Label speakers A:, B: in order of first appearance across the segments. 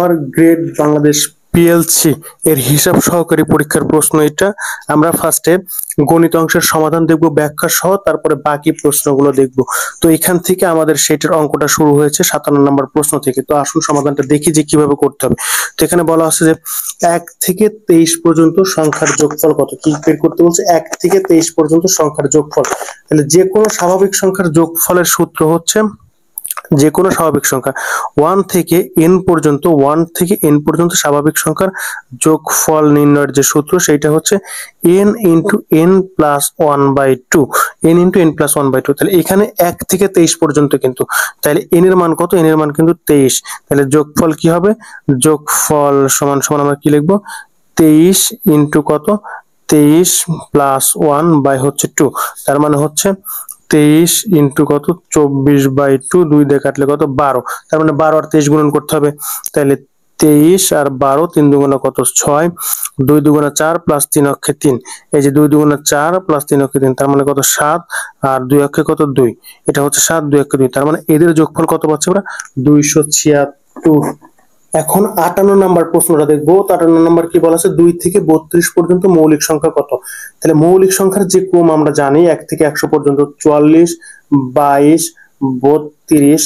A: আমার grade Bangladesh PLC এর হিসাব সহকারী পরীক্ষার প্রশ্ন এটা। আমরা ফার্স্টে গণিত অংশের সমাধান দেখব ব্যাখ্যা সহ, তারপরে বাকি প্রশ্নগুলো দেখব। তো এখান থেকে আমাদের সেটের অঙ্কটা শুরু হয়েছে 57 নম্বর প্রশ্ন থেকে। তো আসুন সমাধানটা দেখি যে কিভাবে করতে হবে। তো এখানে বলা আছে যে 1 থেকে 23 পর্যন্ত সংখ্যার যোগফল কত, কি বের করতে বলছে? 1 থেকে 23 পর্যন্ত সংখ্যার যোগফল। তাহলে যে কোনো স্বাভাবিক সংখ্যার যোগফলের সূত্র হচ্ছে, যে কোনো স্বাভাবিক সংখ্যা 1 থেকে n পর্যন্ত স্বাভাবিক সংখ্যার যোগফল নির্ণয়ের যে সূত্র সেটা হচ্ছে n into n plus 1/2, n into n plus 1/2। তাহলে এখানে 1 থেকে 23 পর্যন্ত, কিন্তু তাহলে n এর মান কত? n এর মান কিন্তু 23। তাহলে যোগফল কি হবে? যোগফল সমান সমান আমরা কি লিখবো? 23 ইন্টু কত? 23 প্লাস 1/2। তার মানে হচ্ছে 23 ইন্টু কত? 24/2, 2 দিয়ে কাটলে কত? 12। তার মানে 12 আর 23 গুণন করতে হবে। তাহলে 23 আর 12, 3 দুগুণে কত? 6, 2 দুগুণে 4 প্লাস 3 অক্ষে 3। এই যে 2 দুগুণে 4 প্লাস 3 অক্ষে 3, তার মানে কত? 7, আর 2 অক্ষে কত? 2। এটা হচ্ছে 7, 2 অক্ষে 2, তার মানে এদের যোগফল কত পাচ্ছি আমরা? 276। এখন 58 নাম্বার প্রশ্নটা দেখবো। তো 58 নাম্বার কি বলা আছে? 2 থেকে 32 পর্যন্ত মৌলিক সংখ্যা কত? তাহলে মৌলিক সংখ্যার যে ক্রম আমরা জানি 1 থেকে 100 পর্যন্ত 44, 22, 32,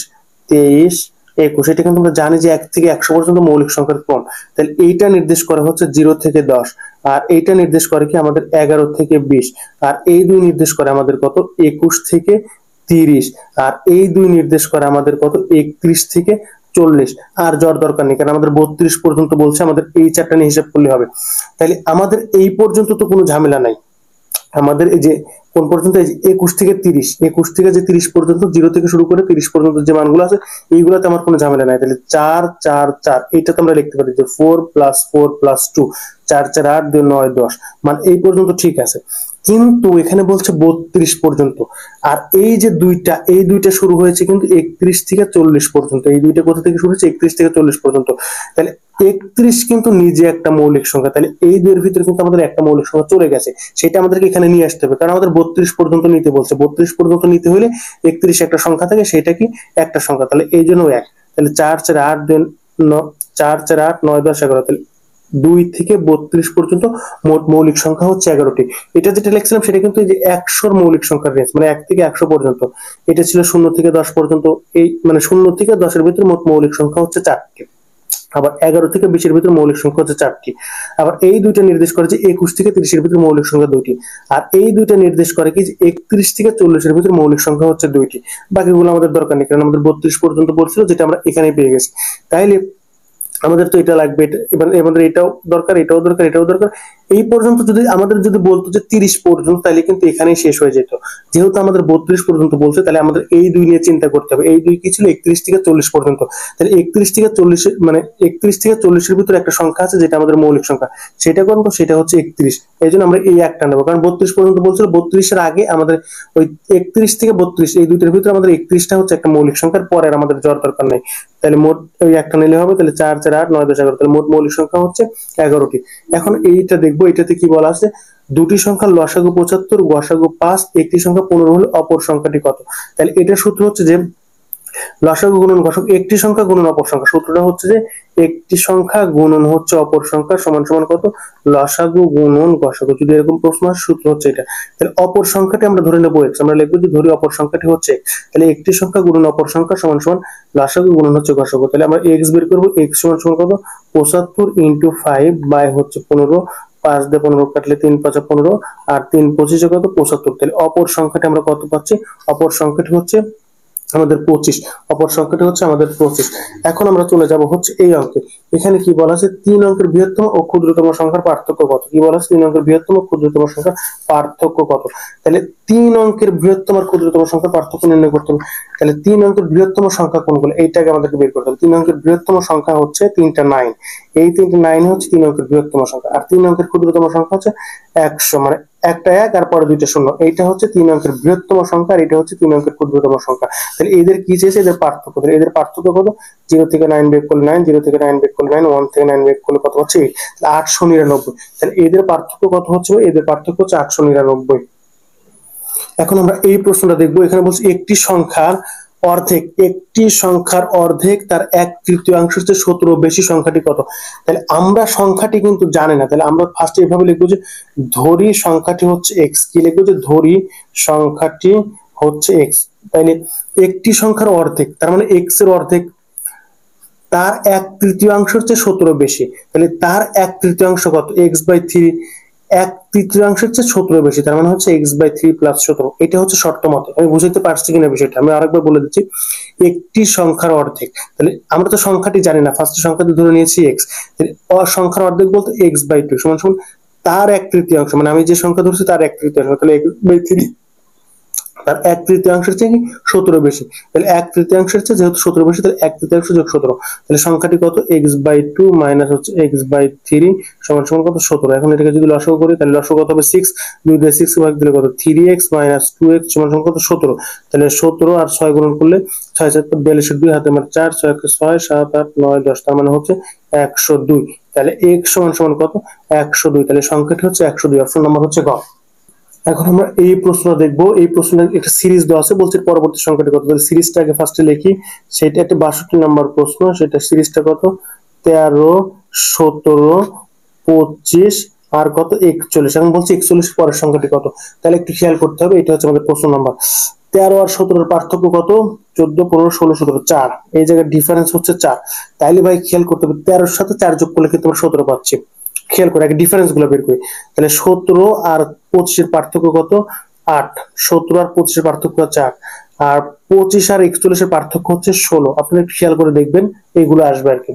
A: 23, 21। এটা কিন্তু আমরা জানি যে 1 থেকে 100 পর্যন্ত মৌলিক সংখ্যার ক্রম। তাহলে এইটা নির্দেশ করা হচ্ছে 0 থেকে 10, আর এইটা নির্দেশ করে কি আমাদের 11 থেকে 20, আর এই দুই নির্দেশ করে আমাদের কত? 21 থেকে 30, আর এই দুই নির্দেশ করে আমাদের কত? 31 থেকে 40। আর জ্বর দরকার নেই, কারণ আমাদের 32 পর্যন্ত বলছে, আমাদের এই চারটা নিয়ে হিসাব করলে হবে। তাহলে আমাদের এই পর্যন্ত তো কোনো ঝামেলা নাই। আমাদের এই যে কোন পর্যন্ত? এই যে 21 থেকে 30, 21 থেকে যে 30 পর্যন্ত, 0 থেকে শুরু করে 30 পর্যন্ত যে মানগুলো আছে এইগুলোতে আমার কোনো ঝামেলা নাই। তাহলে 4 4 4, এইটা তো আমরা লিখতে পারি যে 4 + 4 + 2, 4 4 8, 2 9 10, মানে এই পর্যন্ত ঠিক আছে। কিন্তু এখানে বলছে 32 পর্যন্ত, আর এই যে দুইটা, এই দুইটা শুরু হয়েছে কিন্তু 31 থেকে 40 পর্যন্ত। এই দুইটা কোথা থেকে শুরু হয়েছে? 31 থেকে 40 পর্যন্ত। তাহলে 31 কিন্তু নিজে একটা মৌলিক সংখ্যা। তাহলে এই দুইয়ের ভিতরে কিন্তু আমাদের একটা মৌলিক সংখ্যা চলে গেছে, সেটা আমাদেরকে এখানে নিয়ে আসতে হবে, কারণ আমাদের 32 পর্যন্ত নিতে বলছে। 32 পর্যন্ত নিতে হলে 31 একটা সংখ্যা থাকে, সেটা কি? একটা সংখ্যা। তাহলে এই জন্য 1। তাহলে 4 4 8 4 4 8 9 10 11। তাহলে 2 থেকে 32 পর্যন্ত মোট মৌলিক সংখ্যা হচ্ছে 11টি। এটা যেটা লিখছিলাম সেটা কিন্তু এই যে 100 মৌলিক সংখ্যার রেঞ্জ, মানে 1 থেকে 100 পর্যন্ত। এটা ছিল 0 থেকে 10 পর্যন্ত। এই মানে 0 থেকে 10 এর ভিতরে মোট মৌলিক সংখ্যা হচ্ছে 4টি। আবার 11 থেকে 20 এর ভিতরে মৌলিক সংখ্যা হচ্ছে 4টি। আবার এই দুইটা নির্দেশ করে যে 21 থেকে 30 এর ভিতরে মৌলিক সংখ্যা 2টি। আর এই দুইটা নির্দেশ করে কি যে 31 থেকে 40 এর ভিতরে মৌলিক সংখ্যা হচ্ছে 2টি। বাকিগুলো আমাদের দরকার নেই, কারণ আমাদের 32 পর্যন্ত বলছিল, যেটা আমরা এখানেই পেয়ে গেছি। তাইলে আমাদের তো এটা লাগবে, এবার আমাদের এটাও দরকার, এটাও দরকার, এটাও দরকার। এই পর্যন্ত যদি আমাদের যদি বলতো যে 30 পর্যন্ত, তাহলে কিন্তু এখানেই শেষ হয়ে যেত। যেহেতু আমাদের 32 পর্যন্ত বলছে, তাহলে আমাদের এই দুই নিয়ে চিন্তা করতে হবে। এই দুই কি ছিল? 31 থেকে 40 পর্যন্ত। তাহলে 31 থেকে 40, মানে 31 থেকে 40 এর ভিতরে একটা সংখ্যা আছে যেটা আমাদের মৌলিক সংখ্যা, সেটা কোনটা? সেটা হচ্ছে 31। এই জন্য আমরা এই একটা নেবো, কারণ 32 পর্যন্ত বলছিল, 32 এর আগে আমাদের ওই 31 থেকে 32 এই দুইটার ভিতরে আমাদের 31টা হচ্ছে একটা মৌলিক সংখ্যার, পরে আর আমাদের জ্বর দরকার নেই। তাহলে মোট ওই একটা নিলে হবে। তাহলে 4 4 8 9 10 11, তাহলে মোট মৌলিক সংখ্যা হচ্ছে 11টি। এখন এইটা দেখবো, এটাতে কি বলা আছে? দুটি সংখ্যার লসাগু 75, গসাগু 5, একটি সংখ্যা 15 হলে অপর সংখ্যাটি কত? তাহলে এটার সূত্র হচ্ছে যে লসাগু গুণন গসাগু, একটি সংখ্যা গুণন অপর সংখ্যা। সূত্রটা হচ্ছে যে একটি সংখ্যা গুণন হচ্ছে অপর সংখ্যা সমান সমান কত? লসাগু গুণন গসাগু। যদি এরকম প্রশ্ন আসে, সূত্র হচ্ছে এটা। তাহলে অপর সংখ্যাটি আমরা ধরে নেবো x, আমরা লিখবো যে ধরি অপর সংখ্যাটি হচ্ছে x। তাহলে একটি সংখ্যা গুণন অপর সংখ্যা সমান সমান লসাগু গুণন হচ্ছে গসাগু। তাহলে আমরা x বের করবো। x সমান সমান কত? 75 ইন্টু 5 বাই হচ্ছে 15, 5 দিয়ে 15 কাটলে 3 5 15, আর 3 25 কত? 75। তাহলে অপর সংখ্যাটি আমরা কত পাচ্ছি? অপর সংখ্যাটি হচ্ছে আমাদের 25। অপর সংখ্যাটি হচ্ছে আমাদের 25। এখন আমরা চলে যাব হচ্ছে এই অঙ্কে। এখানে কি বলা আছে? 3 অঙ্কের বৃহত্তম ও ক্ষুদ্রতম সংখ্যার পার্থক্য কত? কি বলা আছে? 3 অঙ্কের বৃহত্তম ও ক্ষুদ্রতম সংখ্যার পার্থক্য কত? তাহলে 3 অঙ্কের বৃহত্তম আর ক্ষুদ্রতম সংখ্যার পার্থক্য নির্ণয় করতে হবে। তাহলে 3 অঙ্কের বৃহত্তম সংখ্যা কোনগুলো? এইটাকে আমাদেরকে বের করতে হবে। 3 অঙ্কের বৃহত্তম সংখ্যা হচ্ছে 3টা 9। এই 3টা 9 হচ্ছে 3 অঙ্কের বৃহত্তম সংখ্যা। আর 3 অঙ্কের ক্ষুদ্রতম সংখ্যা হচ্ছে 100, মানে একটা 1 আর পরে দুইটা 0। এইটা হচ্ছে 3 অঙ্কের বৃহত্তম সংখ্যা, আর এটা হচ্ছে 3 অঙ্কের ক্ষুদ্রতম সংখ্যা। তাহলে এদের কি চেয়েছে? এদের পার্থক্য। তাহলে এদের পার্থক্য কত? 0 থেকে 9 বিয়োগ করলে 9, 0 থেকে 9 বিয়োগ করলে 9, 1 থেকে 9 বিয়োগ করলে কত হচ্ছে? 8। তাহলে 899। তাহলে এদের পার্থক্য কত হচ্ছে? এদের পার্থক্য হচ্ছে 899। এখন আমরা এই প্রশ্নটা দেখবো। এখানে বলছে একটি সংখ্যার অর্ধেক, একটি সংখ্যার অর্ধেক তার 1/3 হচ্ছে 17 বেশি সংখ্যাটি কত? তাহলে আমরা সংখ্যাটি কিন্তু জানি না, তাহলে আমরা ফার্স্টে এভাবে লিখবো যে ধরি সংখ্যাটি হচ্ছে এক্স। কি লিখবো? যে ধরি সংখ্যাটি হচ্ছে এক্স। তাইলে একটি সংখ্যার অর্ধেক তার মানে এক্স এর অর্ধেক, তার 1/3 হচ্ছে 17 বেশি, তাহলে তার 1/3 কত? x/3, 1/3 হচ্ছে 17 বেশি, তার মানে হচ্ছে x/3 + 17। এটা হচ্ছে শর্ত মতে। আমি বুঝাইতে পারছি কিনা বিষয়টা আমি আরেকবার বলে দিচ্ছি। একটি সংখ্যার অর্ধেক, তাহলে আমরা তো সংখ্যাটি জানি না, ফার্স্ট সংখ্যাটি ধরে নিয়েছি x, তাহলে সংখ্যার অর্ধেক বলতে x/2 সমান সমান তার 1/3, মানে আমি যে সংখ্যা ধরছি তার 1/3, তাহলে x/3 তার 1/3 হচ্ছে কি 17 বেশি, তাহলে 1/3 হচ্ছে যেহেতু 17 বেশি, তাহলে 1/3 যোগ 17, তাহলে সংখ্যাটি কত? x/2 মাইনাস হচ্ছে x/3 সমান সমান কত? 17। এখন এটাকে যদি লসাগু করি তাহলে লসাগু কত হবে? 6, 2 দিয়ে 6 ভাগ দিলে কত? 3x - 2x সমান সমান কত? 17। তাহলে 17 আর 6 গুণন করলে 6 7 42, 2 হাতে মানে 4, 6 6 7 8 9 10, তার মানে হচ্ছে 102। তাহলে x সমান সমান কত? 102। তাহলে সংখ্যাটি হচ্ছে 102, অপশন নাম্বার হচ্ছে গ। এখন আমরা এই প্রশ্ন দেখব। এই প্রশ্নের একটা সিরিজ দেওয়া আছে, বলছে পরবর্তী সংখ্যাটি কত। তাহলে সিরিজটাকে ফার্স্টে লিখি। সেটা একটা 62 নম্বর প্রশ্ন। সেটা সিরিজটা কত? 13, 17, 25 আর কত? 41। এখন বলছে 41 পরের সংখ্যাটি কত। তাহলে একটু খেয়াল করতে হবে, এটা হচ্ছে আমাদের প্রশ্ন নাম্বার। 13 আর 17 এর পার্থক্য কত? 14, 15, 16, 17, 4। এই জায়গায় ডিফারেন্স হচ্ছে 4। তাইলে ভাই খেয়াল করতে হবে 13 এর সাথে 4 যোগ করলে কিন্তু আমরা 17 পাচ্ছি। খেয়াল করে আগে ডিফারেন্স গুলো বের করি। তাহলে 17 আর 25 এর পার্থক্য কত? 8। 17 আর 25 এর পার্থক্য হচ্ছে 8। আর 25 আর 41 এর পার্থক্য হচ্ছে 16। আপনি একটু খেয়াল করে দেখবেন এইগুলো আসবে আর কি।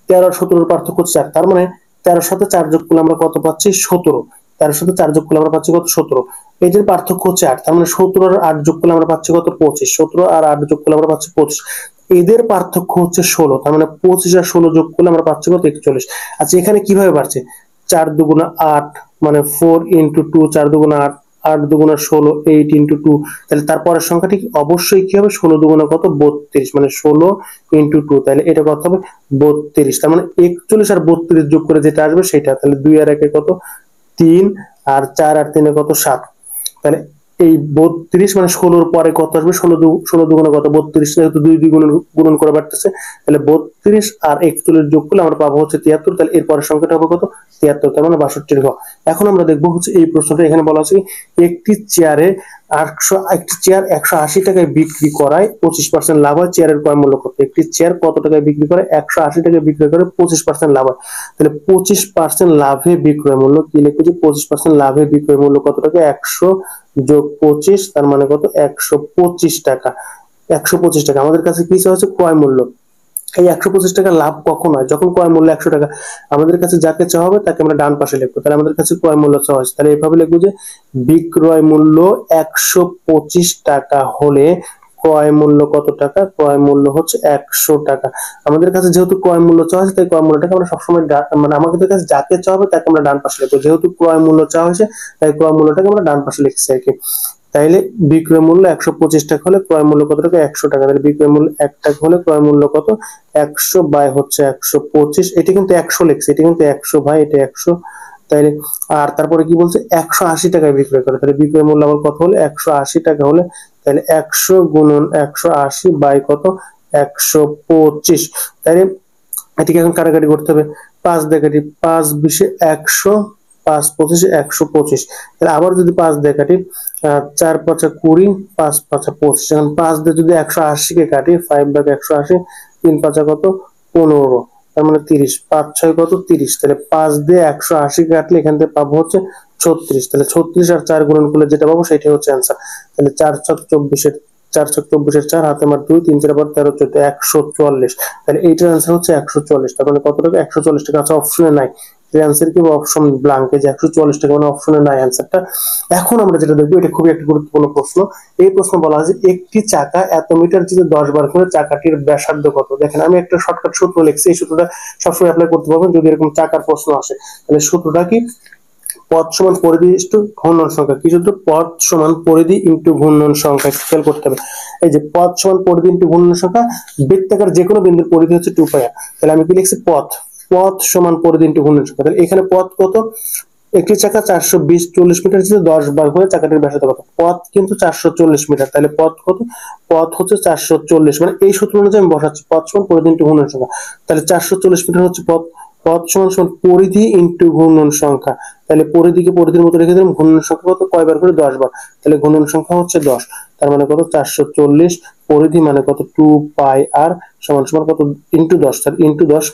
A: 13 আর 17 এর পার্থক্য হচ্ছে 4, তার মানে 13 সাথে 4 যোগ করলে আমরা কত পাচ্ছি? 17। 13 সাথে 4 যোগ করলে আমরা পাচ্ছি কত? 17। এদের পার্থক্য হচ্ছে 8, তার মানে 17 আর 8 যোগ করলে আমরা পাচ্ছি কত? 25। 17 আর 8 যোগ করলে আমরা পাচ্ছি 25। এদের পার্থক্য হচ্ছে 16, তার মানে 25 আর 16 যোগ করলে আমরা পাচ্ছি কত? 41। আচ্ছা এখানে কিভাবে বাড়ছে? 4 দুগুণা 8 মানে 4 × 2, 4 দুগুণা 8, 8 দুগুণা 16, 8 × 2। তাহলে তারপরের সংখ্যাটি অবশ্যই কি হবে? 16 দুগুণা কত? 32, মানে 16 × 2, তাহলে এটা কত হবে? 32। তার মানে 41 আর 32 যোগ করে যেটা আসবে সেটা। তাহলে 2 আর 1 কত? 3, আর 4 আর 3 কত? 7। তাহলে এই 32 মানে 16 পরে কত আসবে? 16 দুগুণে কত? 32, যেহেতু 2 দিয়ে গুণন করে বাড়তেছে, তাহলে 32 আর 41 যোগ করলে আমরা পাবো হচ্ছে 73। তাহলে এর পরের সংখ্যাটা হবে কত? 73, তার মানে 62 ঘ। এখন আমরা দেখবো হচ্ছে এই প্রশ্নটা। এখানে বলা আছে একটি চেয়ার 180 টাকায় বিক্রি করায় 25% লাভ হয়, চেয়ারের ক্রয় মূল্য কত? একটি চেয়ার কত টাকায় বিক্রি করে? 180 টাকায় বিক্রি করে 25% লাভ হয়। তাহলে 25% লাভে বিক্রয় মূল্য কি লিখবো? যে 25% লাভে বিক্রয় মূল্য কত টাকা? 100 যোগ 25, তার মানে কত? 125 টাকা। 125 টাকা আমাদের কাছে কি হচ্ছে? ক্রয় মূল্য। এই 125 টাকা লাভ কখন হয়? যখন ক্রয় মূল্য 100 টাকা। আমাদের কাছে যাকে চাওয়া হবে তাকে আমরা ডান পাশে লিখবো। তাহলে আমাদের কাছে ক্রয় মূল্য চাওয়া হয়েছে, তাহলে এভাবে লিখবো যে বিক্রয় মূল্য 125 টাকা হলে ক্রয় মূল্য কত টাকা? ক্রয় মূল্য হচ্ছে 100 টাকা। আমাদের কাছে যেহেতু ক্রয় মূল্য চাওয়া হয়েছে, তাই ক্রয় মূল্যটাকে আমরা সবসময় মানে আমাদের কাছে যাকে চাওয়া হবে তাকে আমরা ডান পাশে লিখবো। যেহেতু ক্রয় মূল্য চাওয়া হয়েছে তাই ক্রয় মূল্যটাকে আমরা ডান পাশে লিখছি আর কি। তাইলে বিক্রয় মূল্য 125 টাকা হলে ক্রয় মূল্য কত টাকা? 100 টাকা। তাহলে বিক্রয় মূল্য 1 টাকা হলে ক্রয় মূল্য কত? 100 বাই হচ্ছে 125। এটা কিন্তু 100 লিখছে, এটা কিন্তু 100 ভাই, এটা 100। তাইলে আর তারপরে কি বলছে? 180 টাকায় বিক্রয় করে। তাহলে বিক্রয় মূল্য আবার কত হলে? 180 টাকা হলে, তাহলে 100 গুণন 180 বাই কত? 125। তাইলে এটিকে এখন কাটাকাটি করতে হবে। 5 দিয়ে কাটি, 5 20 100, 5 25 125। তাহলে আবার যদি 5 দিয়ে কাটি, 4 5 20, 5 5 25। এখন 5 দিয়ে যদি 180 কে কাটি, 5 ভাগ 180, 3 5 কত? 15, তার মানে 30, 5 6 কত? 30। তাহলে 5 দিয়ে 180 কাটলে এখান থেকে পাবো হচ্ছে 36। তাহলে 36 আর 4 গুণন করলে যেটা পাবো সেটাই হচ্ছে অ্যান্সার। তাহলে 4 ছক 24 এর 4 ছক 24 এর 4 হাতে আমার 2, 3 4 13 14, 144। তাহলে এইটার অ্যান্সার হচ্ছে 144। তার মানে কত টাকা? 140 টাকা। আচ্ছা অপশনে নাই, এর অ্যান্সার কি? অপশন ব্ল্যাঙ্ক, যে 144 টাকা মানে অপশনে নাই অ্যান্সারটা। এখন আমরা যেটা দেখবো, এটা খুবই একটা গুরুত্বপূর্ণ প্রশ্ন। এই প্রশ্ন বলা আছে একটি চাকা এত মিটার যদি 10 বার করে চাকাটির ব্যাসার্ধ কত? দেখেন আমি একটা শর্টকাট সূত্র লিখছি, এই সূত্রটা সবসময় অ্যাপ্লাই করতে পারবেন যদি এরকম চাকার প্রশ্ন আসে। তাহলে সূত্রটা কি? পথ সমান পরিধি ইনটু ঘূর্ণন সংখ্যা। কি সূত্র? পথ সমান পরিধি ইনটু ঘূর্ণন সংখ্যা। খেয়াল করতে হবে, এই যে পথ সমান পরিধি ইনটু ঘূর্ণন সংখ্যা, বৃত্তাকার যে কোনো বিন্দুর পরিধি হচ্ছে 2πr। তাহলে আমি কি লিখছি? পথ সমান পরিধি ইনটু ঘূর্ণন সংখ্যা। তাহলে এখানে পথ কত? একটি চাকা 420-40 মিটার ছিল 10 বার করে চাকাটির ব্যাসার্ধ কত? পথ কিন্তু 440 মিটার, তাহলে পথ কত? পথ হচ্ছে 440, মানে এই সূত্র অনুযায়ী আমি বসাচ্ছি পথ সমান পরিধি ইন্টু ঘূর্ণন সংখ্যা। তাহলে 440 মিটার হচ্ছে পথ, পথ সমান সমান পরিধি ইন্টু ঘূর্ণন সংখ্যা। তাহলে পরিধিকে পরিধির মতো রেখে দিলাম, ঘূর্ণন সংখ্যা কত? কয়বার করে? 10 বার, তাহলে ঘূর্ণন সংখ্যা হচ্ছে 10। তার মানে কত? 440, পরিধি মানে কত? 2πr সমান সমান কত? ইন্টু 10, তাহলে ইন্টু 10,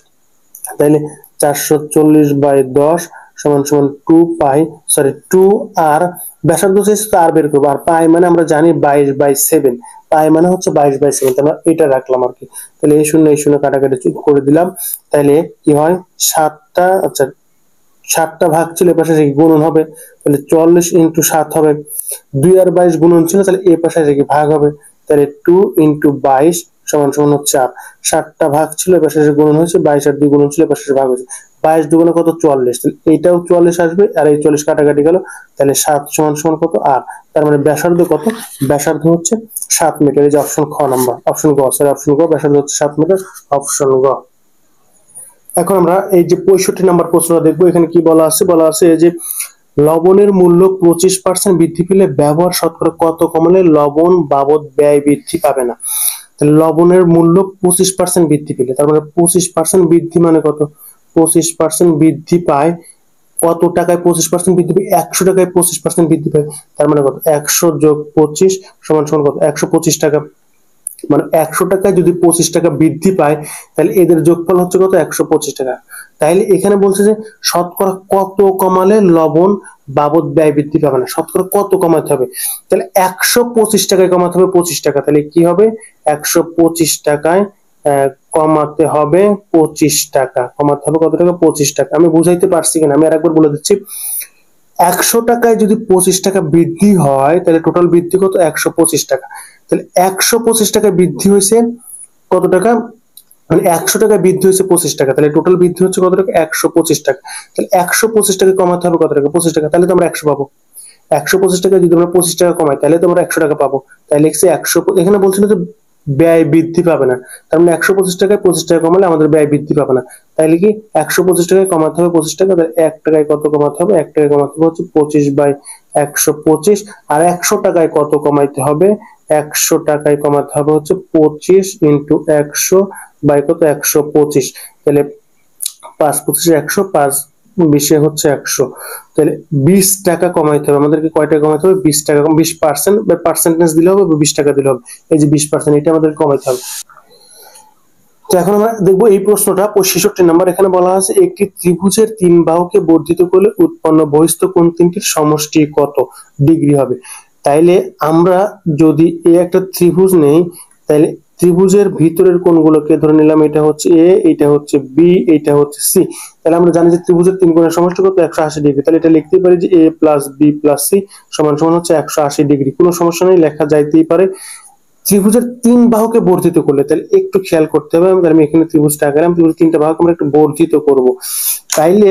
A: তাহলে 440/10 সমান সমান 2 ব্যাসার্ধ চেয়েছে তো আর বের করবো, আর পাই মানে আমরা জানি 22/7, পাই মানে হচ্ছে 22/7, তাহলে এটা রাখলাম আর কি। তাহলে এই শূন্য এই শূন্য কাটাকাটি করে দিলাম, তাহলে কি হয়? 7টা, আচ্ছা 7টা ভাগ ছিল, এ পাশে গুণন হবে, তাহলে 40 × 7 হবে। 2 আর 22 গুণন ছিল, তাহলে এ পাশে ভাগ হবে, তাহলে 2 × 22 সমান সমান হচ্ছে 8। 7টা ভাগ ছিল, এ পাশে গুণন হয়েছে, 22 আর 2 গুণন ছিল, এ পাশে ভাগ হয়েছে, 22 দুগুণে কত? 44, তাহলে এইটাও 44 আসবে, আর এই 40 কাটাকাটি গেল, তাহলে 7 সমান সমান কত? 8। তার মানে ব্যাসার্ধ কত? ব্যাসার্ধ হচ্ছে 7 মিটার। এই যে অপশন খ নাম্বার, অপশন গ, সরি অপশন গ, ব্যাসার্ধ হচ্ছে 7 মিটার, অপশন গ। এখন আমরা এই যে 65 নাম্বার প্রশ্নটা দেখবো। এখানে কি বলা আছে? বলা আছে এই যে লবণের মূল্য 25% বৃদ্ধি পেলে ব্যবহার শতকরা কত কমালে লবণ বাবদ ব্যয় বৃদ্ধি পাবে না? তাহলে লবণের মূল্য 25% বৃদ্ধি পেলে, তার মানে 25% বৃদ্ধি মানে কত? 25% বৃদ্ধি পায় কত টাকায়? 25% বৃদ্ধি পায় 100 টাকায় 25% বৃদ্ধি পায়, তার মানে কত? 100 যোগ 25 সমান সমান কত? 125 টাকা। মানে 100 টাকায় যদি 25 টাকা বৃদ্ধি পায়, তাহলে এদের যোগফল হচ্ছে কত? 125 টাকা। তাইলে এখানে বলছে যে শতকরা কত কমালে লবণ বাবদ ব্যয় বৃদ্ধি পাবে না? শতকরা কত কমাতে হবে? তাহলে 125 টাকায় কমাতে হবে 25 টাকা, তাহলে কি হবে? 125 টাকায় কমাতে হবে 25 টাকা, কমাতে হবে কত টাকা? 25 টাকা। আমি বুঝাইতে পারছি কিনা আমি আরেকবার বলে দিচ্ছি। 100 টাকায় যদি 25 টাকা বৃদ্ধি হয়, তাহলে টোটাল বৃদ্ধি কত? 125 টাকা। তাহলে 125 টাকা বৃদ্ধি হয়েছে কত টাকা? মানে 100 টাকা বৃদ্ধি হয়েছে 25 টাকা, তাহলে টোটাল বৃদ্ধি হচ্ছে কত টাকা? 125 টাকা। তাহলে 125 টাকা কমাতে হবে কত টাকা? 25 টাকা, তাহলে তো আমরা 100 পাবো। 125 টাকা যদি আমরা 25 টাকা কমাই, তাহলে তো আমরা 100 টাকা পাবো। তাহলে লিখছি 100, এখানে বলছিল যে ব্যয় বৃদ্ধি পাবে না, তার মানে 125 টাকায় 25 টাকা কমালে আমাদের ব্যয় বৃদ্ধি পাবে না। তাইলে কি 125 টাকায় কমাতে হবে 25 টাকা, তাহলে 1 টাকায় কত কমাতে হবে? 1 টাকায় কমাতে হবে হচ্ছে 25/125, আর 100 টাকায় কত কমাইতে হবে? 100 টাকায় কমাতে হবে হচ্ছে 25 × 100 বাই কত? 125, তাহলে 5×25 100, 5×20 হচ্ছে 100, তাহলে 20 টাকা কমাইতে হবে আমাদেরকে। কয় টাকা কমাইতে হবে? 20 টাকা, 20% বা পার্সেন্টেজ দিলে হবে, 20 টাকা দিলে হবে। এই যে 20%, এটা আমাদেরকে কমাইতে হবে। তো এখন আমরা দেখবো এই প্রশ্নটা 65 নাম্বার। এখানে বলা আছে একটি ত্রিভুজের 3 বাহুকে বর্ধিত করলে উৎপন্ন বহিস্থ কোণ তিনটির সমষ্টি কত ডিগ্রি হবে? তাইলে আমরা যদি এই একটা ত্রিভুজ নেই, তাহলে ত্রিভুজের ভিতরের কোণগুলোকে ধরে নিলাম, এটা হচ্ছে এ, এটা হচ্ছে বি, এটা হচ্ছে সি। তাহলে আমরা জানি যে ত্রিভুজের 3 কোণের সমষ্টি কত? 180 ডিগ্রি। তাহলে এটা লিখতে পারি যে a + b + c সমান সমান হচ্ছে 180 ডিগ্রি। কোনো সমস্যা নেই, লেখা যাইতেই পারে। ত্রিভুজের 3 বাহুকে বর্ধিত করলে, তাহলে একটু খেয়াল করতে হবে। আমি এখানে ত্রিভুজটা আঁকলাম, ত্রিভুজের 3টা বাহুকে আমরা একটু বর্ধিত করব। তাইলে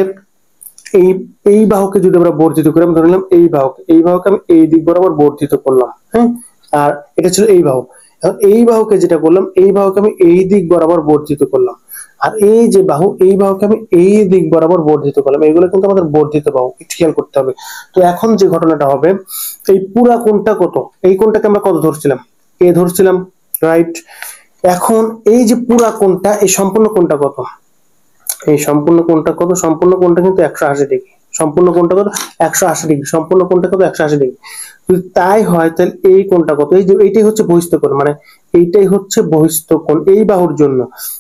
A: এই এই বাহুকে যদি আমরা বর্ধিত করি, আমি ধরে নিলাম এই বাহুকে আমি এই দিক বরাবর বর্ধিত করলাম, হ্যাঁ, আর এটা ছিল এই বাহু। এখন এই বাহুকে যেটা করলাম, এই বাহুকে আমি এই দিক বরাবর বর্ধিত করলাম, আর এই যে বাহু, এই বাহুকে আমি এই দিক বরাবর বর্ধিত করলাম। এইগুলো কিন্তু আমাদের বর্ধিত বাহু, একটু খেয়াল করতে হবে। তো এখন যে ঘটনাটা হবে, এই পুরা কোণটা কত? এই কোণটাকে আমরা কত ধরছিলাম? এ ধরছিলাম, রাইট? এখন এই যে পুরা কোণটা, এই সম্পূর্ণ কোণটা কত? এই সম্পূর্ণ কোণটা কত? সম্পূর্ণ কোণটা কিন্তু 180 ডিগ্রি। সম্পূর্ণ কোণটা কত? 180 ডিগ্রি। সম্পূর্ণ কোণটা কত? 180 ডিগ্রি। যদি তাই হয়, তাহলে এই কোণটা কত? এই যে এইটাই হচ্ছে বহিস্থ কোণ, মানে এইটাই হচ্ছে বহিস্থ কোণ এই বাহুর জন্য,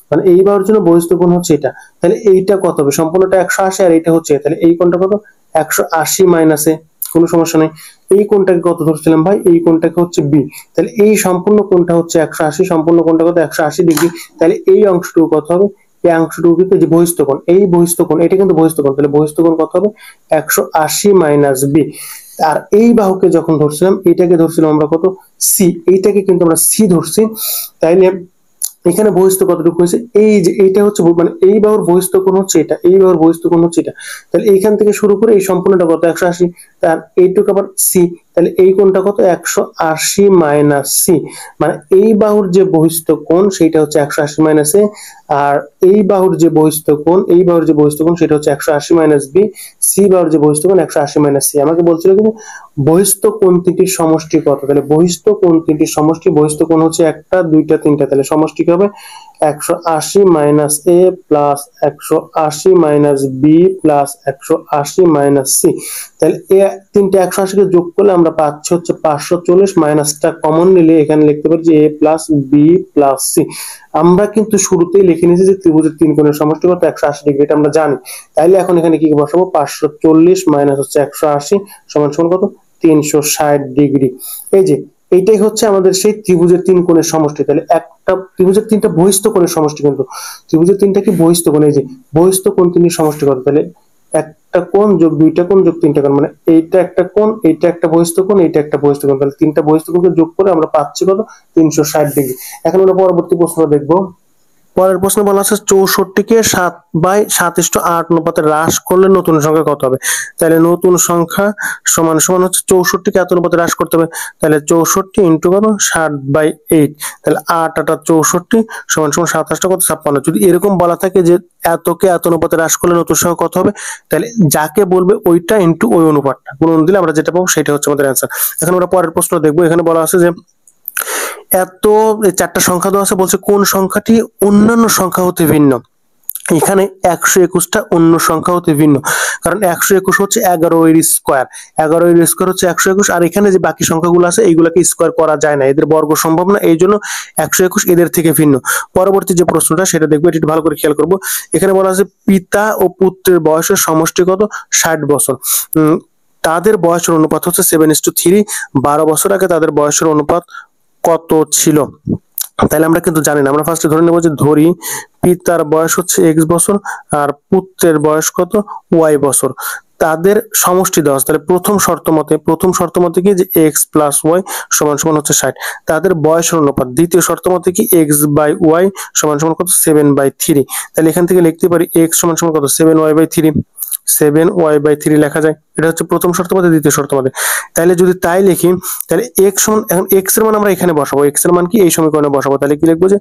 A: মানে এই বাহুর জন্য বহিস্থ কোণ হচ্ছে এটা। তাহলে এইটা কত হবে? সম্পূর্ণটা 180, আর এইটা হচ্ছে, তাহলে এই কোণটা কত? 180 মাইনাসে, কোনো সমস্যা নেই। এই কোণটাকে কত ধরছিলাম ভাই? এই কোণটাকে হচ্ছে বি। তাহলে এই সম্পূর্ণ কোণটা হচ্ছে 180, সম্পূর্ণ কোণটা কত? 180 ডিগ্রি। তাহলে এই অংশটুকু কত হবে? এই অংশটুকু কিন্তু যে বহিস্থ কোণ, এই বহিস্থ কোণ, এটা কিন্তু বহিস্থ কোণ, তাহলে বহিস্থ কোণ কত হবে? 180 মাইনাস বি। আর এই বাহুকে যখন ধরছিলাম, এইটাকে ধরছিলাম আমরা কত? সি। এইটাকে কিন্তু আমরা সি ধরছি। তাইলে এখানে বহিস্থ কতটুকু হয়েছে? এই যে এইটা হচ্ছে, মানে এই বাহুর বহিস্থ কোণ হচ্ছে এটা, এই বাহুর বহিস্থ কোণ হচ্ছে এটা। তাহলে এইখান থেকে শুরু করে এই সম্পূর্ণটা কত? 180, তার এইটুকু আবার সি। তাহলে এই কোণটা কত 180 মাইনাস সি, মানে এই বাহুর যে বহিস্থ কোণ সেটা হচ্ছে 180 মাইনাস এ, আর এই বাহুর যে বহিস্থ কোণ সেটা হচ্ছে 180 মাইনাস বি, সি বাহুর যে বহিস্থ কোণ 180 মাইনাস সি। আমাকে বলছিল কিন্তু বহিস্থ কোণ তিনটির সমষ্টি কত, তাহলে বহিস্থ কোণ তিনটির সমষ্টি, বহিস্থ কোণ হচ্ছে একটা দুইটা তিনটা, তাহলে সমষ্টি কি হবে 180 minus A plus 180 minus B plus 180 minus C. তাহলে এ তিনটে 180 কে যোগ করলে আমরা পাচ্ছি হচ্ছে 540, মাইনাসটা কমন নিলে এখানে লিখতে পারি যে এ প্লাস বি প্লাস সি। আমরা কিন্তু শুরুতেই লিখে নিয়েছি যে ত্রিভুজের তিন কোণের সমষ্টি কত 180 ডিগ্রি, এটা আমরা জানি। তাইলে এখন এখানে কি বসাবো 540 মাইনাস হচ্ছে 180 সমান সমান কত 360 ডিগ্রি। এই যে এইটাই হচ্ছে আমাদের সেই ত্রিভুজের তিন কোণের সমষ্টি। তাহলে একটা ত্রিভুজের তিনটা বহিস্থ কোণের সমষ্টি, কিন্তু ত্রিভুজের তিনটা কি বহিস্থ কোণ, এই যে বহিস্থ কোণ তিনটির সমষ্টি কত, তাহলে একটা কোণ যোগ দুইটা কোণ যোগ তিনটা কোণ, মানে এইটা একটা কোণ, এইটা একটা বহিস্থ কোণ, এইটা একটা বহিস্থ কোণ, তাহলে তিনটা বহিস্থ কোণকে যোগ করে আমরা পাচ্ছি কত 360 ডিগ্রি। এখন আমরা পরবর্তী প্রশ্ন দেখবো। পরের প্রশ্নে বলা আছে 64কে 7/7:8 অনুপাতে হ্রাস করলে নতুন সংখ্যা কত হবে। তাহলে নতুন সংখ্যা সমান সমান হচ্ছে 64কে এত অনুপাতে হ্রাস করতে হবে, তাহলে 64 ইন্টু কত 7/8, তাহলে 8 8 64 সমান সমান 7 8 কত 56। যদি এরকম বলা থাকে যে এতকে এত অনুপাতে হ্রাস করলে নতুন সংখ্যা কত হবে, তাহলে যাকে বলবে ওইটা ইন্টু ওই অনুপাতটা গুণন দিলে আমরা যেটা পাবো সেটা হচ্ছে আমাদের অ্যান্সার। এখন আমরা পরের প্রশ্ন দেখবো। এখানে বলা আছে যে এত চারটা সংখ্যা দেওয়া আছে, বলছে কোন সংখ্যাটি অন্যান্য সংখ্যা হতে ভিন্ন। এখানে 121টা অন্য সংখ্যা হতে ভিন্ন, কারণ 121 হচ্ছে 11 এর স্কয়ার, 11 এর স্কয়ার হচ্ছে 121, আর এখানে যে বাকি সংখ্যাগুলো আছে এইগুলোকে স্কয়ার করা যায় না, এদের বর্গ সম্ভব না, এই জন্য 121 এদের থেকে ভিন্ন। পরবর্তী যে প্রশ্নটা সেটা দেখবো, এটি ভালো করে খেয়াল করব। এখানে বলা আছে পিতা ও পুত্রের বয়সের সমষ্টি কত 60 বছর। তাদের বয়সের অনুপাত হচ্ছে 7:3, 12 বছর আগে তাদের বয়সের অনুপাত কত ছিল। তাহলে আমরা কিন্তু জানি না, আমরা ফার্স্টে ধরে নেব যে ধরি পিতার বয়স হচ্ছে x বছর আর পুত্রের বয়স কত y বছর, তাদের সমষ্টি দেওয়া আছে। তাহলে প্রথম শর্ত মতে কি যে x প্লাস y সমান সমান হচ্ছে 60, তাদের বয়সের অনুপাত দ্বিতীয় শর্ত মতে কি x বাই y সমান সমান কত 7/3। তাহলে এখান থেকে লিখতে পারি x সমান সমান কত 7y/3, 7y/3 লেখা যায়। এটা হচ্ছে প্রথম শর্ত মতে দ্বিতীয় শর্ত মতে। তাহলে যদি তাই লিখি, তাহলে x সমান, এখন x এর মান আমরা এখানে বসাবো, x এর মান কি এই সমীকরণে বসাবো। তাহলে কি লিখবো যে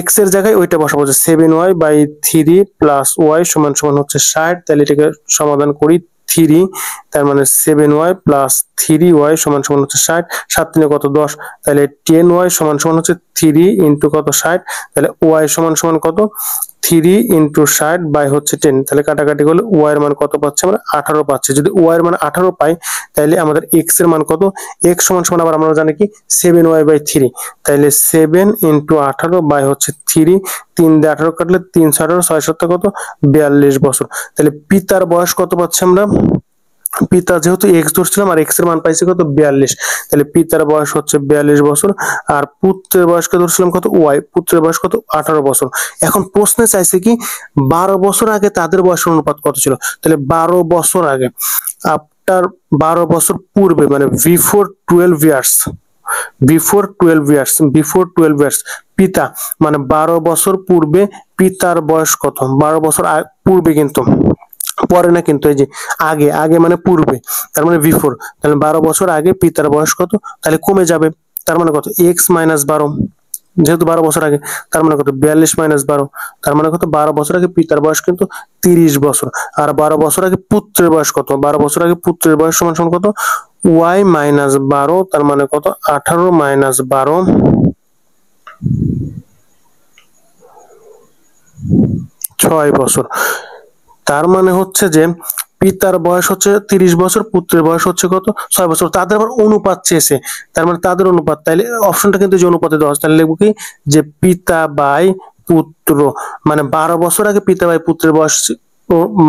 A: x এর জায়গায় ওইটা বসাবো যে 7y/3 প্লাস y সমান সমান হচ্ছে 60। তাহলে এটাকে সমাধান করি 3, তার মানে 7y প্লাস 3y সমান সমান হচ্ছে 60, 7 3 কত 10, তাহলে 10y সমান সমান হচ্ছে 3 ইন্টু কত 60, তাহলে y সমান সমান কত 3 ইন্টু 60 বাই হচ্ছে 10, তাহলে কাটাকাটি করলে y এর মান কত পাচ্ছি আমরা 18 পাচ্ছি। যদি y এর মান 18 পাই তাহলে আমাদের x এর মান কত, x সমান সমান আবার আমরা জানি কি 7y/3, তাহলে 7 ইন্টু 18 বাই হচ্ছে 3, 3 দিয়ে 18 কাটলে 3 18 6 7 কত 42 বছর। তাহলে পিতার বয়স কত পাচ্ছি আমরা, পিতা যেহেতু x ধরছিলাম আর x এর মান পাইছি কত 42, তাহলে পিতার বয়স হচ্ছে 42 বছর, আর পুত্রের বয়সকে ধরছিলাম কত y, পুত্রের বয়স কত 18 বছর। এখন প্রশ্নে চাইছে কি 12 বছর আগে তাদের বয়সের অনুপাত কত ছিল, তাহলে 12 বছর আগে, আফটার 12 বছর পূর্বে, মানে বিফোর 12 ইয়ার্স, বিফোর 12 ইয়ার্স পিতা, মানে 12 বছর পূর্বে পিতার বয়স কত, 12 বছর পূর্বে, কিন্তু পরে না, কিন্তু এই যে আগে, আগে মানে পূর্বে, তার মানে বিফোর, তাহলে 12 বছর আগে পিতার বয়স কত, তাহলে কমে যাবে, তার মানে কত x মাইনাস 12, যেহেতু 12 বছর আগে, তার মানে কত 42 মাইনাস 12, তার মানে কত 12 বছর আগে পিতার বয়স কিন্তু 30 বছর, আর 12 বছর আগে পুত্রের বয়স কত, 12 বছর আগে পুত্রের বয়স সমান সমান কত y মাইনাস 12, তার মানে কত 18 মাইনাস 12 6 বছর। তার মানে হচ্ছে যে পিতার বয়স হচ্ছে 30 বছর, পুত্রের বয়স হচ্ছে কত 6 বছর। তাদের আবার অনুপাত চেয়েছে, তার মানে তাদের অনুপাত, তাইলে অপশনটা কিন্তু যে অনুপাতে দেওয়া আছে, তাহলে লিখবো কি যে পিতা বাই পুত্র, মানে 12 বছর আগে পিতা বাই পুত্রের বয়স,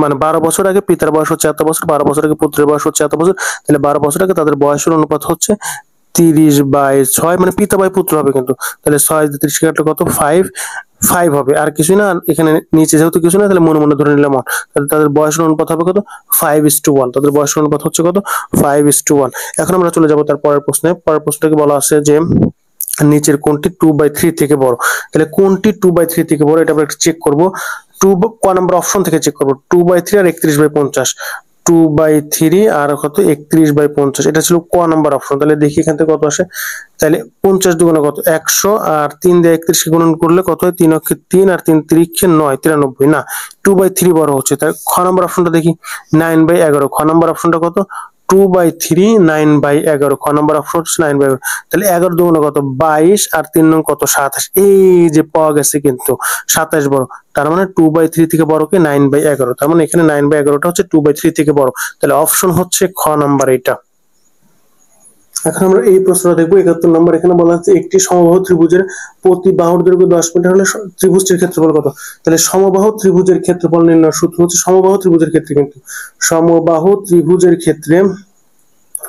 A: মানে 12 বছর আগে পিতার বয়স হচ্ছে এত বছর, 12 বছর আগে পুত্রের বয়স হচ্ছে এত বছর, তাহলে 12 বছর আগে তাদের বয়সের অনুপাত হচ্ছে 30/6, মানে পিতা বাই পুত্র হবে কিন্তু, তাহলে 6 দিয়ে 30 কাটলে কত 5 হবে, আর কিছু না, এখানে নিচে যেহেতু কিছু না, তাহলে মনে মনে ধরে নিলাম 1, তাহলে তাদের বয়সের অনুপাত হবে কত 5:1, তাদের বয়সের অনুপাত হচ্ছে কত 5:1। এখন আমরা চলে যাব তার পরের প্রশ্নে। পরের প্রশ্নটাকে বলা আছে যে নিচের কোনটি 2/3 থেকে বড়, তাহলে কোনটি 2/3 থেকে বড় এটা আমরা চেক করব। 2 ক নাম্বার অপশন থেকে চেক করব, 2/3 আর 31/50, 2/3 আর কত 31/50, এটা ছিল ক নাম্বার অপশন। তাহলে দেখি এখান থেকে কত আসে। তাহলে 50 দুগুণে কত 100, আর 3 দিয়ে 31 গুণন করলে কত হয়, 3 অক্ষে 3 আর 3 3 9, 93 না, 2/3 বড় হচ্ছে। তাই খ নাম্বার অপশনটা দেখি 9/11, খ নাম্বার অপশনটা কত 2/3, 9/11, খ নাম্বার অপশন হচ্ছে 9/11। তাহলে 11 দুগুণে কত 22 আর 3 নং কত 27, এই যে পাওয়া গেছে কিন্তু 27 বড়। তার মানে 2/3 থেকে বড় কি 9/11, তার মানে এখানে 9/11টা হচ্ছে 2/3 থেকে বড়। তাহলে অপশন হচ্ছে খ নাম্বার এটা। এখন আমরা এই প্রশ্নটা দেখবো 71 নম্বর। এখানে বলা হচ্ছে একটি সমবাহু ত্রিভুজের প্রতি বাহুর দৈর্ঘ্য 10 মিটার হলে ত্রিভুজটির ক্ষেত্রফল কত। তাহলে সমবাহু ত্রিভুজের ক্ষেত্রফল নির্ণয়ের সূত্র হচ্ছে, সমবাহু ত্রিভুজের ক্ষেত্রে কিন্তু সমবাহু ত্রিভুজের ক্ষেত্রে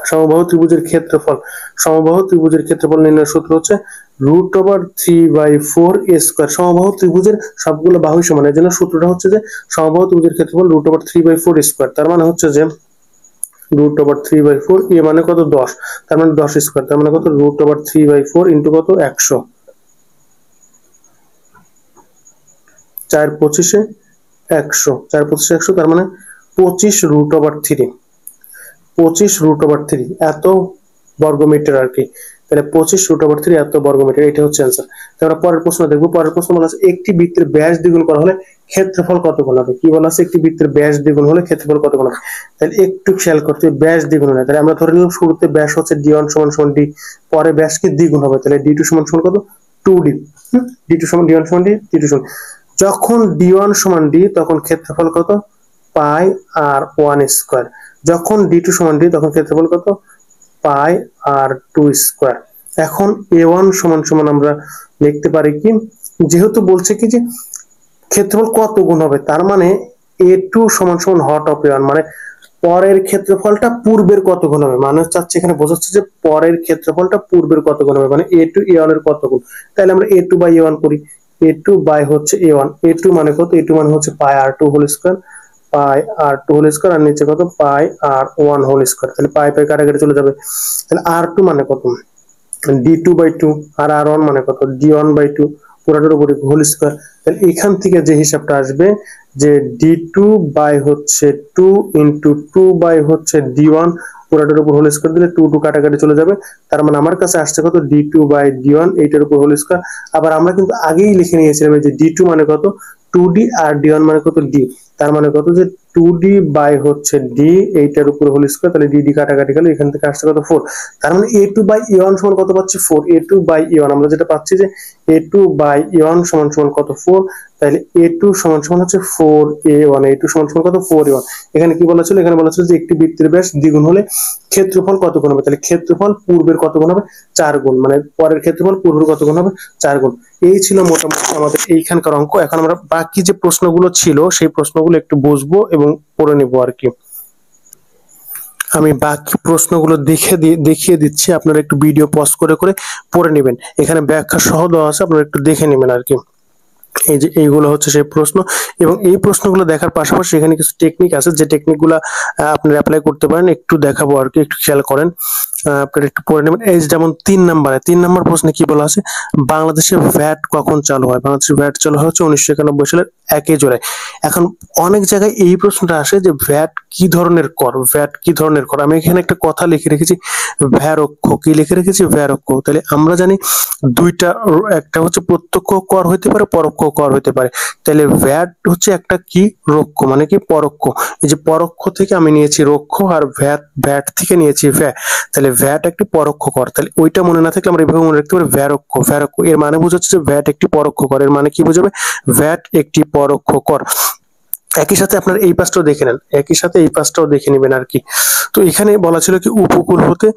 A: সমবাহু ত্রিভুজের ক্ষেত্রফল নির্ণয়ের সূত্র হচ্ছে √3/4 স্কয়ার। সমবাহু ত্রিভুজের সবগুলো বাহু সমান, এর জন্য সূত্রটা হচ্ছে যে সমবাহু ত্রিভুজের ক্ষেত্রফল √3/4 স্কয়ার। তার মানে হচ্ছে যে √3/4, এ মানে কত 10, তার মানে 10 স্কয়ার, তার মানে কত √3/4 ইন্টু কত 100, 4 25 100, 4 25 100, তার মানে 25√3, 25√3 এত বর্গমিটার আর কি। তাহলে 25√3 এত বর্গমিটার, এটা হচ্ছে অ্যান্সার। তাহলে পরের প্রশ্ন দেখবো। পরের প্রশ্ন বলা আছে একটি বৃত্তের ব্যাস দ্বিগুণ করা হলে ক্ষেত্রফল কত গুণ হবে। কি বলা আছে, একটি বৃত্তের ব্যাস দ্বিগুণ হলে ক্ষেত্রফল কত গুণ হবে। তাহলে একটু খেয়াল করতে হবে, ব্যাস দ্বিগুণ হলে তাহলে আমরা ধরে নিলাম শুরুতে ব্যাস হচ্ছে d1 = d, পরে ব্যাস কি দ্বিগুণ হবে, তাহলে d2 = কত 2d, d2 d1 d, d2 যখন d1 = d তখন ক্ষেত্রফল কত পাই আর 1 স্কয়ার, যখন d2 = d তখন ক্ষেত্রফল কত পাই আর 2 স্কয়ার। এখন a1 = আমরা লিখতে পারি কি, যেহেতু বলছে কি যে ক্ষেত্রফল কত গুণ হবে, তার মানে a2 = হট অফ a1, মানে পরের ক্ষেত্রফলটা পূর্বের কত গুণ হবে, মানে চাচ্ছে এখানে বোঝাচ্ছে যে পরের ক্ষেত্রফলটা পূর্বের কত গুণ হবে, মানে a2 a1 এর কত গুণ। তাহলে আমরা a2/a1 করি, a2 বাই হচ্ছে a1, a2 মানে কত, a2 মানে হচ্ছে পাই r2 হোল স্কয়ার, পাই r2 হোল স্কয়ার, আর নিচে কত পাই r1 হোল স্কয়ার। তাহলে পাই পাই কাটাকাটি চলে যাবে। তাহলে r2 মানে কত d2/2, আর r1 মানে কত d1/2, পুরোটার উপরে হোল স্কয়ার। তাহলে এখান থেকে যে হিসাবটা আসবে যে d2 বাই হচ্ছে 2 ইন্টু 2 বাই হচ্ছে d1, পুরোটার উপর হোল স্কয়ার দিলে 2 কাটাকাটি চলে যাবে। তার মানে আমার কাছে আসছে কত d2/d1, এইটার উপর হোল স্কয়ার। আবার আমরা কিন্তু আগেই লিখে নিয়েছিলাম যে d2 মানে কত 2d, আর d1 মানে কত d, তার মানে কত যে 2d বাই হচ্ছে d, এইটার উপর হোল স্কয়ার। তাহলে d কাটাকাটি গেল, এখান থেকে আসছে কত 4। তার মানে a2/a1 সমান কত পাচ্ছি 4, a2/a1 আমরা যেটা পাচ্ছি যে a2/a1 সমান কত 4। তাহলে a2 সমান হচ্ছে 4a1, a2 সমান কত 4a1। এখানে কি বলা ছিল, এখানে বলা ছিল যে একটি বৃত্তের ব্যাস দ্বিগুণ হলে ক্ষেত্রফল কত গুণ হবে। তাহলে ক্ষেত্রফল পূর্বের কত গুণ হবে 4 গুণ, মানে পরের ক্ষেত্রফল পূর্বের কত গুণ হবে 4 গুণ। এই ছিল মোটামুটি আমাদের এইখানকার অঙ্ক। এখন আমরা বাকি যে প্রশ্নগুলো ছিল সেই প্রশ্নগুলো একটু বুঝবো এবং পড়ে নেবো আর কি। আমি বাকি প্রশ্নগুলো দেখিয়ে দিচ্ছি, আপনারা একটু ভিডিও পজ করে করে পড়ে নেবেন। এখানে ব্যাখ্যা সহ দেওয়া আছে, আপনারা একটু দেখে নেবেন আর কি। এই যে এইগুলো হচ্ছে সেই প্রশ্ন, এবং এই প্রশ্নগুলো দেখার পাশাপাশি এখানে কিছু টেকনিক আছে, যে টেকনিকগুলো আপনারা অ্যাপ্লাই করতে পারেন, একটু দেখাবো আর কি, একটু খেয়াল করেন, আপনারা একটু পড়ে নেবেন। এই যেমন 3 নম্বর প্রশ্নে কি বলা আছে, বাংলাদেশে ভ্যাট কখন চালু হয়। বাংলাদেশের ভ্যাট চালু হয় হচ্ছে 1991 সালের 1 জুলাই। এখন অনেক জায়গায় এই প্রশ্নটা আসে যে ভ্যাট কি ধরনের কর, ভ্যাট কি ধরনের কর। আমি এখানে একটা কথা লিখে রেখেছি ভ্যারক্ষ, কি লিখে রেখেছি ভ্যারক্ষ। তাহলে আমরা জানি দুইটা, একটা হচ্ছে প্রত্যক্ষ কর হইতে পারে, পরোক্ষ কর হইতে পারে। তাহলে ভ্যাট হচ্ছে একটা কি রক্ষ, মানে কি পরোক্ষ। এই যে পরোক্ষ থেকে আমি নিয়েছি রক্ষ, আর ভ্যাট থেকে নিয়েছি ভ্যাট, তাহলে ভ্যাট একটি পরোক্ষ কর। তাহলে ওইটা মনে না থাকলে আমরা এভাবে মনে রাখতে পারি ভ্যারক্ষ। এর মানে বোঝাচ্ছে যে ভ্যাট একটি পরোক্ষ কর, এর মানে কি বোঝাবে ভ্যাট একটি পরোক্ষ কর। একই সাথে আপনার এই পাশটাও দেখে নেন, একই সাথে এই পাশটাও দেখে নেবেন আর কি। তো এখানে বলা ছিল কি উপকূল হতে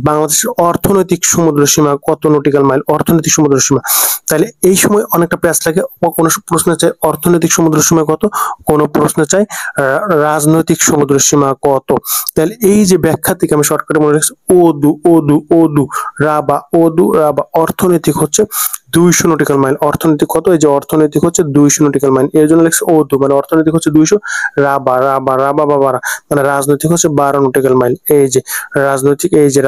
A: বাংলাদেশের অর্থনৈতিক সমুদ্র সীমা কত নটিক্যাল মাইল, অর্থনৈতিক সমুদ্র সীমা। তাহলে এই সময় অনেকটা প্যাচ লাগে, কোনো প্রশ্নে চাই অর্থনৈতিক সমুদ্র সীমা কত, কোনো প্রশ্নে চাই রাজনৈতিক সমুদ্র সীমা কত। তাহলে এই যে ব্যাখ্যা থেকে আমি শর্টকাটে মনে রাখছি ওদু রাবা অর্থনৈতিক হচ্ছে 200 নটিক্যাল মাইল। অর্থনৈতিক কত, এই যে অর্থনৈতিক হচ্ছে 200 নটিক্যাল মাইল, এর জন্য লিখছে ওদু, মানে অর্থনৈতিক হচ্ছে 200, রাবা মানে রাজনৈতিক হচ্ছে 12 নটিক্যাল মাইল। এই যে রাজনৈতিক, এই যে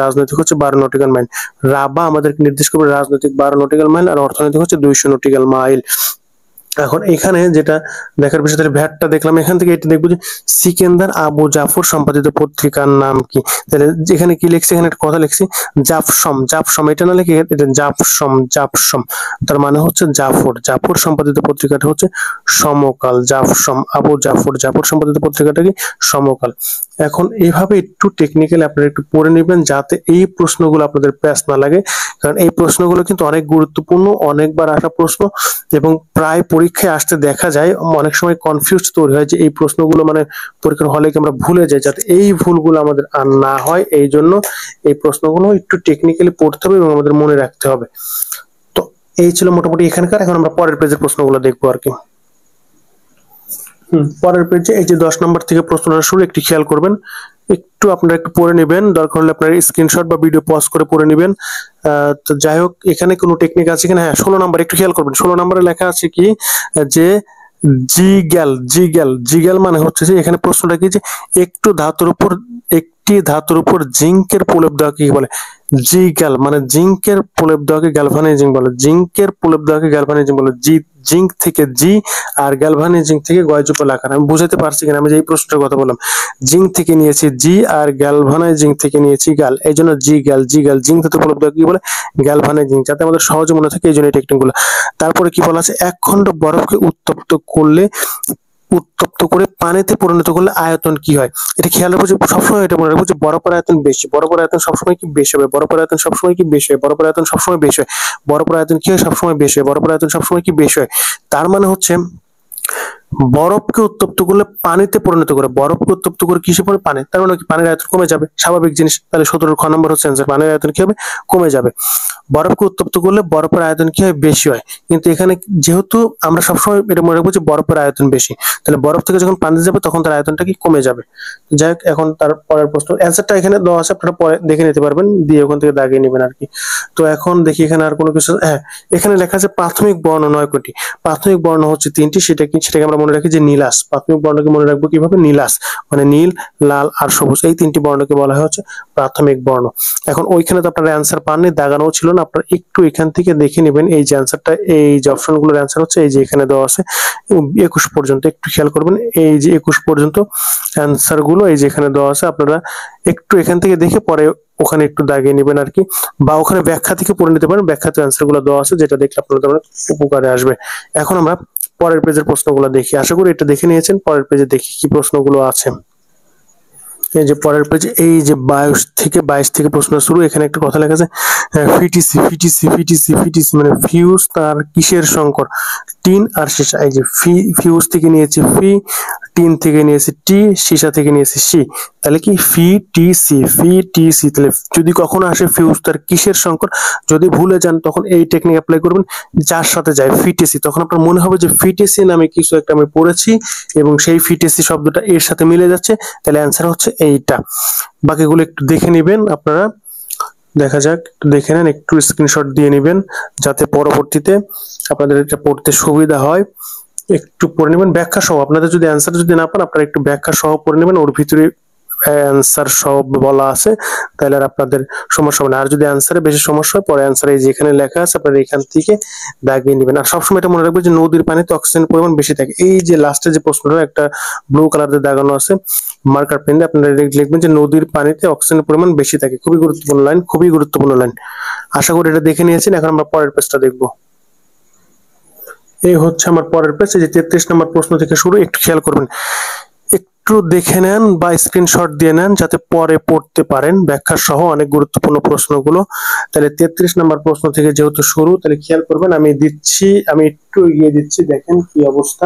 A: রাজনৈতিক হচ্ছে 12 নটিক্যাল মাইল। রাবা আমাদেরকে নির্দেশ করবে রাজনৈতিক 12 নটিক্যাল মাইল, আর অর্থনৈতিক হচ্ছে 200 নটিক্যাল মাইল। এখন এখানে যেটা দেখার বিষয়, তাহলে ভ্যাটটা দেখলাম, এখান থেকে এটা দেখবো যে সিকেন্দার আবু জাফর সম্পাদিত পত্রিকার নাম কি। তাহলে যেখানে কি লিখছি, এখানে একটা কথা লিখছি জাফসম, জাফসম এটা না লিখে এটা জাফসম, জাফসম, তার মানে হচ্ছে জাফর, জাফর সম্পাদিত পত্রিকাটা হচ্ছে সমকাল, জাফসম আবু জাফর, জাফর সম্পাদিত পত্রিকাটা কি সমকাল। এখন এইভাবে একটু টেকনিক্যালি আপনারা একটু পড়ে নেবেন যাতে এই প্রশ্নগুলো আপনাদের প্যাচ না লাগে, কারণ এই প্রশ্নগুলো কিন্তু অনেক গুরুত্বপূর্ণ, অনেকবার আসা প্রশ্ন এবং প্রায় পরীক্ষায় আসতে দেখা যায়। অনেক সময় কনফিউজ তৈরি হয় যে এই প্রশ্নগুলো মানে পরীক্ষার হলে কি আমরা ভুলে যাই, যাতে এই ভুলগুলো আমাদের আর না হয় এই জন্য এই প্রশ্নগুলো একটু টেকনিক্যালি পড়তে হবে এবং আমাদের মনে রাখতে হবে। তো এই ছিল মোটামুটি এখানকার। এখন আমরা পরের পেজের প্রশ্নগুলো দেখবো আর কি। পরের পেজে এই যে 10 নম্বর থেকে প্রশ্নটা শুরু, একটু খেয়াল করবেন, একটু আপনারা একটু পড়ে নেবেন, দরকার হলে আপনারা স্ক্রিনশট বা ভিডিও পজ করে পড়ে নেবেন। তো যাই হোক, এখানে কোনো টেকনিক আছে কিনা, হ্যাঁ 16 নম্বর একটু খেয়াল করবেন, 16 নম্বরে লেখা আছে কি যে জিগ্যাল, জিগ্যাল, জিগ্যাল মানে হচ্ছে যে এখানে প্রশ্নটা কি যে একটু ধাতুর উপর, একটি ধাতুর উপর জিঙ্কের প্রলেপ দেওয়াকে কি বলে, জিগ্যাল মানে জিঙ্কের প্রলেপ দেওয়াকে গ্যালভানাইজিং বলে, জিঙ্কের প্রলেপ দেওয়াকে গ্যালভানাইজিং বলে। জিঙ্ক থেকে জি আর গ্যালভানাইজিং থেকে গয়যুগল আকার। আমি বুঝাতে পারছি কিনা, আমি যে এই প্রশ্নটার কথা বললাম, জিঙ্ক থেকে নিয়েছি জি আর গ্যালভানাইজিং থেকে নিয়েছি গ্যাল, এই জন্য জি গ্যাল, জি গ্যাল, জিঙ্ক ধাতু প্রলেপ দেওয়াকে কি বলে, গ্যালভানাইজিং, যাতে আমাদের সহজে মনে থাকে এই জন্য এই টেকনিকগুলো। তারপরে কি বলা আছে, এক খণ্ড বরফকে উত্তপ্ত করলে, উত্তপ্ত করে পানিতে পরিণত করলে আয়তন কি হয়। এটা খেয়াল রাখবো যে সবসময় এটা মনে রাখবো যে বরফের আয়তন বেশি, বরফের আয়তন সবসময় কি বেশি হবে, বরফের আয়তন সবসময় কি বেশি হয়, বরফের আয়তন সবসময় বেশি হয়, বরফের আয়তন কি হয় সবসময় বেশি হয়, বরফের আয়তন সবসময় কি বেশি হয়। তার মানে হচ্ছে বরফকে উত্তপ্ত করলে পানিতে পরিণত করে, বরফকে উত্তপ্ত করে কিসে পড়ে, পানি, তার মানে কি পানির আয়তন কমে যাবে, স্বাভাবিক জিনিস। তাহলে 17 খ নম্বর হচ্ছে অ্যান্সার, পানির আয়তন কি হবে, কমে যাবে। বরফকে উত্তপ্ত করলে বরফের আয়তন কি হয়, বেশি হয়। কিন্তু এখানে যেহেতু আমরা সবসময় এটা মনে রাখবো যে বরফের আয়তন বেশি, তাহলে বরফ থেকে যখন পানি যাবে তখন তার আয়তনটা কি কমে যাবে। যাই হোক, এখন তার পরের প্রশ্ন, অ্যান্সারটা এখানে দেওয়া আছে, আপনারা পরে দেখে নিতে পারবেন, দিয়ে ওখান থেকে দাগিয়ে নেবেন আর কি। তো এখন দেখি এখানে আর কোনো কিছু, হ্যাঁ এখানে লেখা আছে প্রাথমিক বর্ণ 9 কোটি, প্রাথমিক বর্ণ হচ্ছে 3টি, সেটাকে আমরা মনে রাখি যে নীলাস। প্রাথমিক বর্ণকে মনে রাখবো কিভাবে, নীলাস মানে নীল, লাল আর সবুজ, এই 3টি বর্ণকে বলা হয় হচ্ছে প্রাথমিক বর্ণ। এখন ওইখানে তো আপনারা অ্যান্সার পাননি, দাগানো ছিল না, আপনারা একটু এখান থেকে দেখে নেবেন এই যে অ্যান্সারটা, এই যে অপশনগুলোর অ্যান্সার হচ্ছে এই যে এখানে দেওয়া আছে 21 পর্যন্ত, একটু খেয়াল করবেন এই যে 21 পর্যন্ত অ্যান্সার গুলো এই যে এখানে দেওয়া আছে, আপনারা একটু এখান থেকে দেখে পরে ওখানে একটু দাগিয়ে নেবেন আর কি, বা ওখানে ব্যাখ্যা থেকে পড়ে নিতে পারেন, ব্যাখ্যাতে অ্যান্সার গুলো দেওয়া আছে, যেটা দেখলে আপনাদের উপকারে আসবে। এখন আমরা পরের পেজের প্রশ্নগুলো দেখি, আশা করি এটা দেখে নিয়েছেন। পরের পেজে দেখি কি প্রশ্নগুলো আছে। এই যে পরের পেজে এই যে 22 থেকে প্রশ্ন শুরু, এখানে একটা কথা লেখা আছে ফিটিসি, ফিটিসি, ফিটিসি, ফিটিসি মানে ফিউজ তার কিসের সংকর, টিন আর সীসা। এই যে ফিউজ থেকে নিয়েছি ফি, টিন থেকে নিয়েছি টি, সীসা থেকে নিয়েছি সি, তাহলে কি ফি টি সি, ফি টি সি। তাহলে যদি কখনো আসে ফিউজ তার কিসের সংকর, যদি ভুলে যান তখন এই টেকনিক অ্যাপ্লাই করবেন, যার সাথে যায় ফিটিসি, তখন আপনার মনে হবে যে ফিটিসি নামে কিছু একটা আমি পড়েছি এবং সেই ফিটিসি শব্দটা এর সাথে মিলে যাচ্ছে, তাহলে অ্যান্সার হচ্ছে এইটা। বাকিগুলো একটু দেখে নেবেন আপনারা, দেখা যাক, একটু দেখে নেন, একটু স্ক্রিনশট দিয়ে নেবেন যাতে পরবর্তীতে আপনাদের এটা পড়তে সুবিধা হয়। একটু পড়ে নেবেন ব্যাখ্যা সহ, আপনাদের যদি অ্যান্সার যদি না পান আপনারা একটু ব্যাখ্যা সহ পড়ে নেবেন, ওর ভিতরে অ্যান্সার সব বলা আছে, তাহলে আর আপনাদের সমস্যা হবে না। আর যদি অ্যান্সারে বেশি সমস্যা হয় পরে অ্যান্সারে যেখানে লেখা আছে আপনারা এখান থেকে দাগিয়ে নেবেন। আর সবসময় এটা মনে রাখবেন যে নদীর পানিতে অক্সিজেন পরিমাণ বেশি থাকে। এই যে লাস্টে যে প্রশ্নটা একটা ব্লু কালার দিয়ে দাগানো আছে মার্কার পেন দিয়ে, আপনারা লিখবেন যে নদীর পানিতে অক্সিজেনের পরিমাণ বেশি থাকে। খুবই গুরুত্বপূর্ণ লাইন, খুবই গুরুত্বপূর্ণ লাইন। আশা করি এটা দেখে নিয়েছেন। এখন আমরা পরের পেজটা দেখবো। এই হচ্ছে আমার পরের পেজ, এই যে 33 নম্বর প্রশ্ন থেকে শুরু, একটু খেয়াল করবেন, একটু দেখে নেন বা স্ক্রিনশট দিয়ে নেন যাতে পরে পড়তে পারেন ব্যাখ্যা সহ, অনেক গুরুত্বপূর্ণ প্রশ্নগুলো। তাহলে 33 নম্বর প্রশ্ন থেকে যেহেতু শুরু, তাহলে খেয়াল করবেন, আমি দিচ্ছি, আমি একটু এগিয়ে দিচ্ছি, দেখেন কি অবস্থা।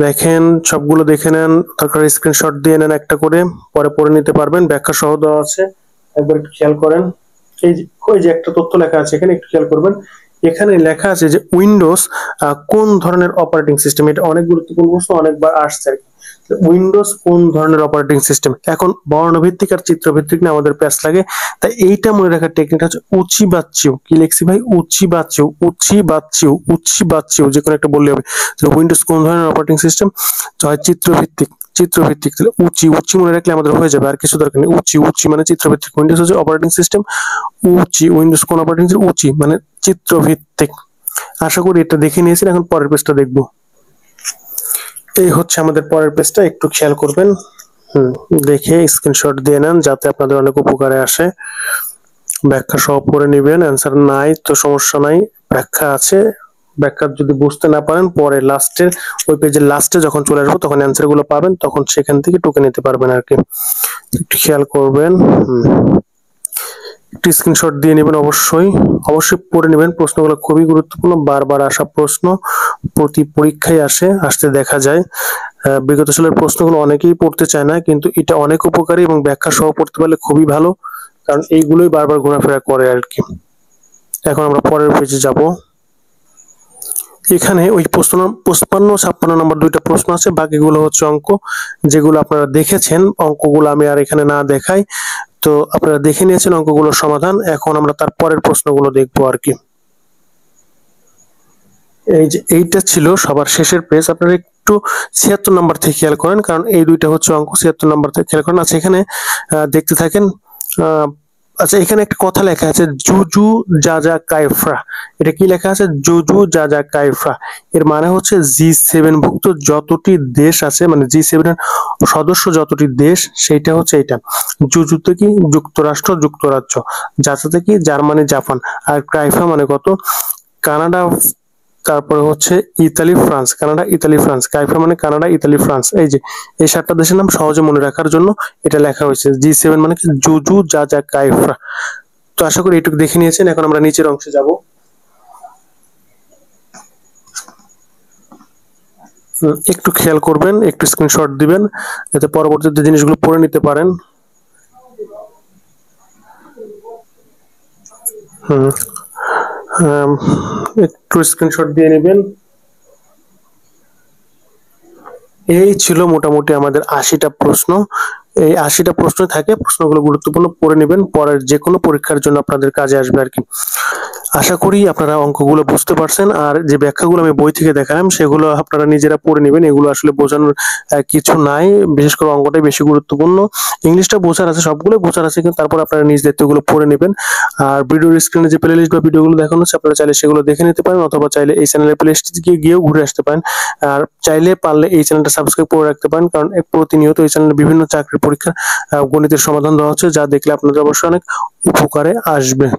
A: দেখেন সবগুলো দেখে নেন, তারপর স্ক্রিনশট দিয়ে নেন একটা করে, পরে পড়ে নিতে পারবেন, ব্যাখ্যা সহ দেওয়া আছে, একবার একটু খেয়াল করেন। ওই যে একটা তথ্য লেখা আছে এখানে, একটু খেয়াল করবেন, এখানে লেখা আছে যে উইন্ডোজ কোন ধরনের অপারেটিং সিস্টেম, এটা অনেক গুরুত্বপূর্ণ প্রশ্ন, অনেকবার আসছে আর কি। উইন্ডোজ কোন ধরনের অপারেটিং সিস্টেম, এখন বর্ণভিত্তিক আর চিত্রভিত্তিক না আমাদের প্যাচ লাগে, তাই এইটা মনে রাখার টেকনিকটা হচ্ছে উচি বাচ্চিও, কি লিখছি ভাই, উচি বাচ্চিও, উচি বাচ্চিও, উচি বাচ্চিও, যে কোনো একটা বললে হবে। উইন্ডোজ কোন ধরনের অপারেটিং সিস্টেম, হয় চিত্রভিত্তিক, চিত্রভিত্তিক, তাহলে উচি, উচি মনে রাখলে আমাদের হয়ে যাবে, আর কিছু দরকার নেই। উচি, উচি মানে চিত্রভিত্তিক, উইন্ডোজ হচ্ছে অপারেটিং সিস্টেম, উচি, উইন্ডোজ কোন অপারেটিং সিস্টেম, উচি মানে চিত্রভিত্তিক। আশা করি এটা দেখে নিয়েছেন। এখন পরের পেজটা দেখব। এই হচ্ছে আমাদের পরের পেজটা, একটু খেয়াল করবেন। দেখে স্ক্রিনশট দিয়ে নেন যাতে আপনাদের অনেক উপকারে আসে। ব্যাখ্যা সহ পড়ে নেবেন, অ্যান্সার নাই তো সমস্যা নাই, ব্যাখ্যা আছে। ব্যাখ্যা যদি বুঝতে না পারেন পরে লাস্টের ওই পেজের লাস্টে যখন চলে আসবো তখন অ্যান্সার গুলো পাবেন, তখন সেখান থেকে টুকে নিতে পারবেন আর কি। একটু খেয়াল করবেন। একটি স্ক্রিনশট দিয়ে নেবেন, অবশ্যই পড়ে নেবেন। প্রশ্নগুলো খুবই গুরুত্বপূর্ণ, বারবার আসা প্রশ্ন, প্রতি পরীক্ষায় আসতে দেখা যায়। বিগত সালের প্রশ্নগুলো অনেকেই পড়তে চায় না, কিন্তু এটা অনেক উপকারী এবং ব্যাখ্যা সহ পড়তে পারলে খুবই ভালো, কারণ এইগুলোই বারবার ঘোরাফেরা করে আর কি। এখন আমরা পরের পেজে যাব। এখানে ওই প্রশ্ন 55-56 নম্বর দুইটা প্রশ্ন আছে, বাকিগুলো হচ্ছে অঙ্ক, যেগুলো আপনারা দেখেছেন। অঙ্কগুলো আমি আর এখানে না দেখাই, তো আপনারা দেখে নিয়েছেন অঙ্কগুলোর সমাধান। এখন আমরা তার পরের প্রশ্নগুলো দেখবো আর কি। এই যে এইটা ছিল সবার শেষের পেজ, আপনারা একটু 76 নাম্বার থেকে খেয়াল করেন, কারণ এই দুইটা হচ্ছে অঙ্ক। 76 নাম্বার থেকে খেয়াল করেন। আচ্ছা, এখানে দেখতে থাকেন। আচ্ছা, এখানে একটা কথা লেখা আছে, জুজু জাজা কাইফরা। এটা কি লেখা আছে? জুজু জাজা কাইফরা। এর মানে হচ্ছে G7 ভুক্ত যতটি দেশ আছে, মানে G7 এর সদস্য যতটি দেশ, সেইটা হচ্ছে এটা। জুজুতে কি? যুক্তরাষ্ট্র, যুক্তরাজ্য। জাজাতে কি? Germany, Japan. আর কাইফা মানে কত? কানাডা, তারপরে হচ্ছে Italy, France. Canada, Italy, France. কাইফা মানে কানাডা, ইতালি, ফ্রান্স। এই যে এই 7টা দেশের নাম সহজে মনে রাখার জন্য এটা লেখা হয়েছে। G7 মানে কি? জুজু জাজা কাইফা। তো আশা করি এটুকু দেখে নিয়েছেন। এখন আমরা নিচের অংশে যাব। একটু খেয়াল করবেন, একটু স্ক্রিনশট দিবেন যাতে পরবর্তীতে জিনিসগুলো পড়ে নিতে পারেন। একটু স্ক্রিনশট দিয়ে নেবেন। এই ছিল মোটামুটি আমাদের 80টা প্রশ্ন। এই 80টা প্রশ্ন থাকে, প্রশ্নগুলো গুরুত্বপূর্ণ, পড়ে নেবেন, পরের যে কোনো পরীক্ষার জন্য আপনাদের কাজে আসবে আর কি। আশা করি আপনারা অঙ্কগুলো বুঝতে পারছেন, আর যে ব্যাখ্যাগুলো আমি বই থেকে দেখালাম সেগুলো আপনারা নিজেরা পড়ে নেবেন। এগুলো আসলে বোঝানোর কিছু নাই, বিশেষ করে অঙ্কটাই বেশি গুরুত্বপূর্ণ। ইংলিশটা বোঝার আছে, সবগুলো বোঝার আছে, কিন্তু তারপর আপনারা নিজ দায়িত্বগুলো পড়ে নেবেন। আর ভিডিওর স্ক্রিনে যে প্লে লিস্ট বা ভিডিওগুলো দেখানো হচ্ছে আপনারা চাইলে সেগুলো দেখে নিতে পারেন, অথবা চাইলে এই চ্যানেলের প্লে লিস্টে গিয়েও ঘুরে আসতে পারেন। আর চাইলে পারলে এই চ্যানেলটা সাবস্ক্রাইব করে রাখতে পারেন, কারণ প্রতিনিয়ত এই চ্যানেলে বিভিন্ন চাকরির পরীক্ষার গণিতের সমাধান দেওয়া হচ্ছে, যা দেখলে আপনাদের অবশ্যই অনেক উপকারে আসবে।